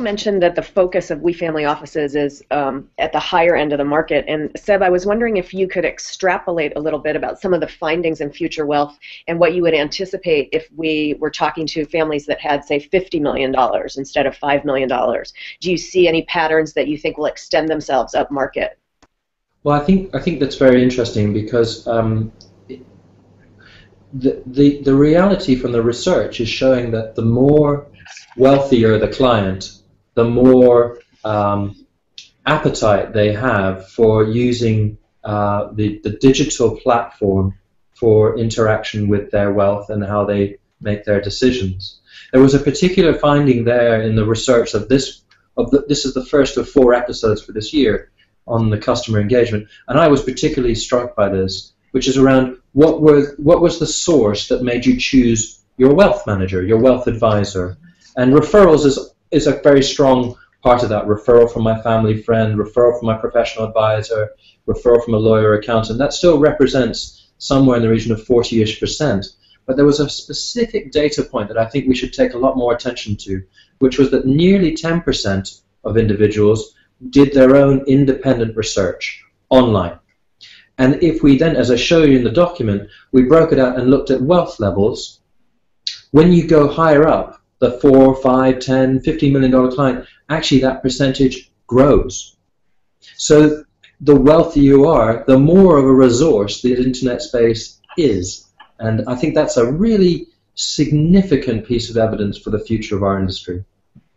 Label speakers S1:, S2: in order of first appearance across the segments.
S1: mentioned that the focus of We Family Offices is at the higher end of the market. And Seb, I was wondering if you could extrapolate a little bit about some of the findings in Future Wealth and what you would anticipate if we were talking to families that had, say, $50 million instead of $5 million. Do you see any patterns that you think will extend themselves up market?
S2: Well, I think that's very interesting because the reality from the research is showing that the more wealthier the client, the more appetite they have for using the digital platform for interaction with their wealth and how they make their decisions. There was a particular finding there in the research of this is the first of 4 episodes for this year on the customer engagement, and I was particularly struck by this, which is around what was the source that made you choose your wealth manager, your wealth advisor. And referrals is a very strong part of that. Referral from my family friend, referral from my professional advisor, referral from a lawyer, accountant. That still represents somewhere in the region of 40-ish%. But there was a specific data point that I think we should take a lot more attention to, which was that nearly 10% of individuals did their own independent research online. And if we then, as I show you in the document, we broke it out and looked at wealth levels, when you go higher up, the 4, 5, 10, $50 million client, actually that percentage grows. So the wealthier you are, the more of a resource the internet space is. And I think that's a really significant piece of evidence for the future of our industry.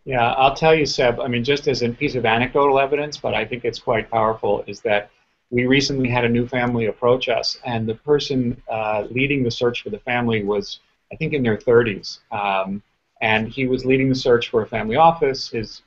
S3: Yeah, I'll tell you, Seb, I mean, just as a piece of anecdotal evidence, but I think it's quite powerful, is that we recently had a new family approach us, and the person leading the search for the family was, I think, in their 30s. And he was leading the search for a family office. His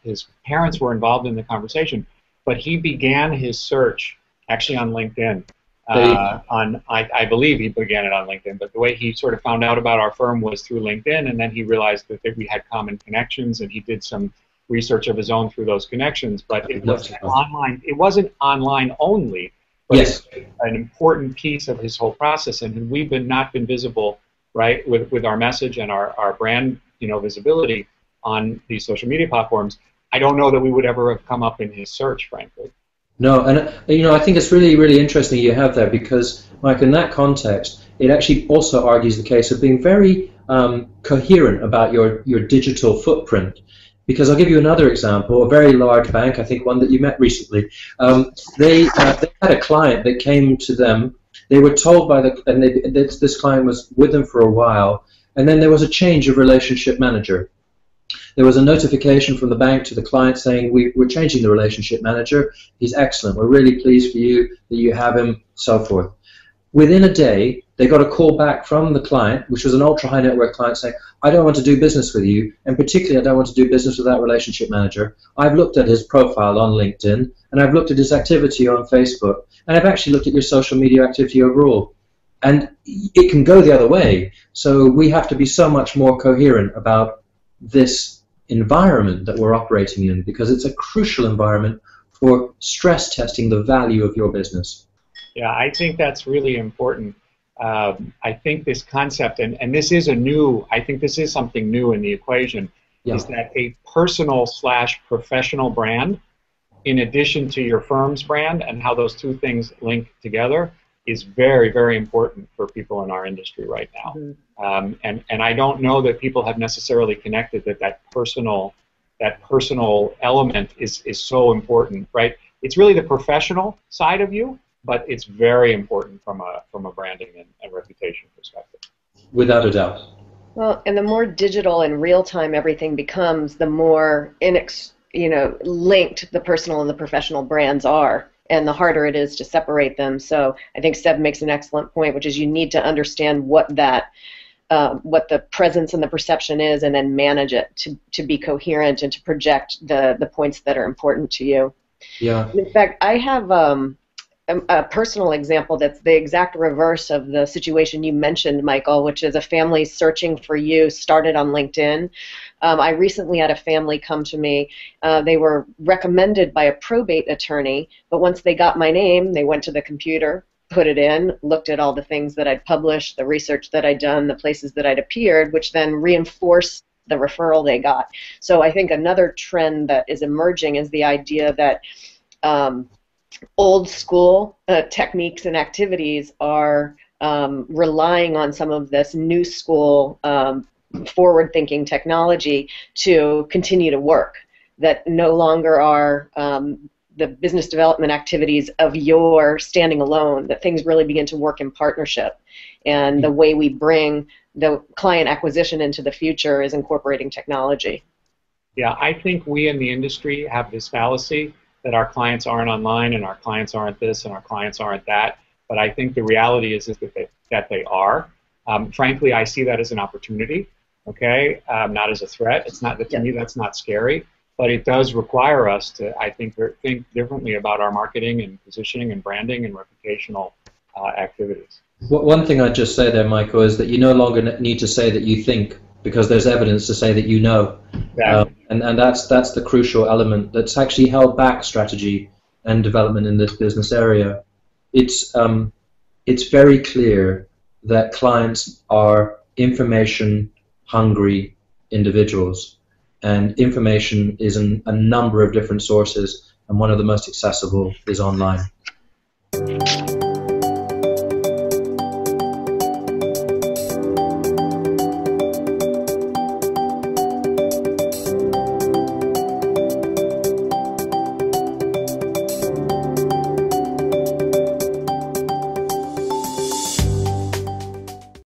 S3: parents were involved in the conversation, but he began his search actually on LinkedIn. I believe he began it on LinkedIn, but the way he sort of found out about our firm was through LinkedIn, and then he realized that we had common connections, and he did some research of his own through those connections. But it was online. It wasn't online only, but
S2: yes,
S3: an important piece of his whole process, and we've not been visible, right, with our message and our brand, visibility on these social media platforms. I don't know that we would ever have come up in his search, frankly.
S2: No, and I think it's really, really interesting you have there, because, Mike, in that context, it actually also argues the case of being very coherent about your digital footprint. Because I'll give you another example. A very large bank, I think one that you met recently, they had a client that came to them. They were told by this client was with them for a while, and then there was a change of relationship manager. There was a notification from the bank to the client saying, we're changing the relationship manager. He's excellent. We're really pleased for you that you have him, so forth. Within a day, they got a call back from the client, which was an ultra-high net worth client, saying, I don't want to do business with you, and particularly I don't want to do business with that relationship manager. I've looked at his profile on LinkedIn, and I've looked at his activity on Facebook, and I've actually looked at your social media activity overall. And it can go the other way. So we have to be so much more coherent about this environment that we're operating in, because it's a crucial environment for stress testing the value of your business.
S3: Yeah, I think that's really important. I think this concept, and this is I think this is something new in the equation, is that a personal/professional brand, in addition to your firm's brand, and how those two things link together, is very, very important for people in our industry right now. Mm-hmm. And I don't know that people have necessarily connected that personal element is so important, right? It's really the professional side of you, but it's very important from a branding and reputation perspective.
S2: Without a doubt.
S1: Well, and the more digital and real-time everything becomes, the more linked the personal and the professional brands are, and the harder it is to separate them. So I think Seb makes an excellent point, which is you need to understand what the presence and the perception is, and then manage it to be coherent and to project the points that are important to you.
S2: Yeah.
S1: In fact, I have a personal example that's the exact reverse of the situation you mentioned, Michael, which is a family searching for you, started on LinkedIn. I recently had a family come to me. They were recommended by a probate attorney, but once they got my name, they went to the computer, put it in, looked at all the things that I'd published, the research that I'd done, the places that I'd appeared, which then reinforced the referral they got. So I think another trend that is emerging is the idea that old school techniques and activities are relying on some of this new school forward-thinking technology to continue to work, that no longer are the business development activities of your standing alone, that things really begin to work in partnership. And the way we bring the client acquisition into the future is incorporating technology.
S3: Yeah, I think we in the industry have this fallacy that our clients aren't online and our clients aren't this and our clients aren't that. But I think the reality is that they are. Frankly, I see that as an opportunity, okay, not as a threat. It's not that, to me, that's not scary. But it does require us to, I think differently about our marketing and positioning and branding and reputational activities.
S2: One thing I'd just say there, Michael, is that you no longer need to say that you think, because there's evidence to say that you know. And that's the crucial element that's actually held back strategy and development in this business area. It's very clear that clients are information hungry individuals. And information is in a number of different sources, and one of the most accessible is online.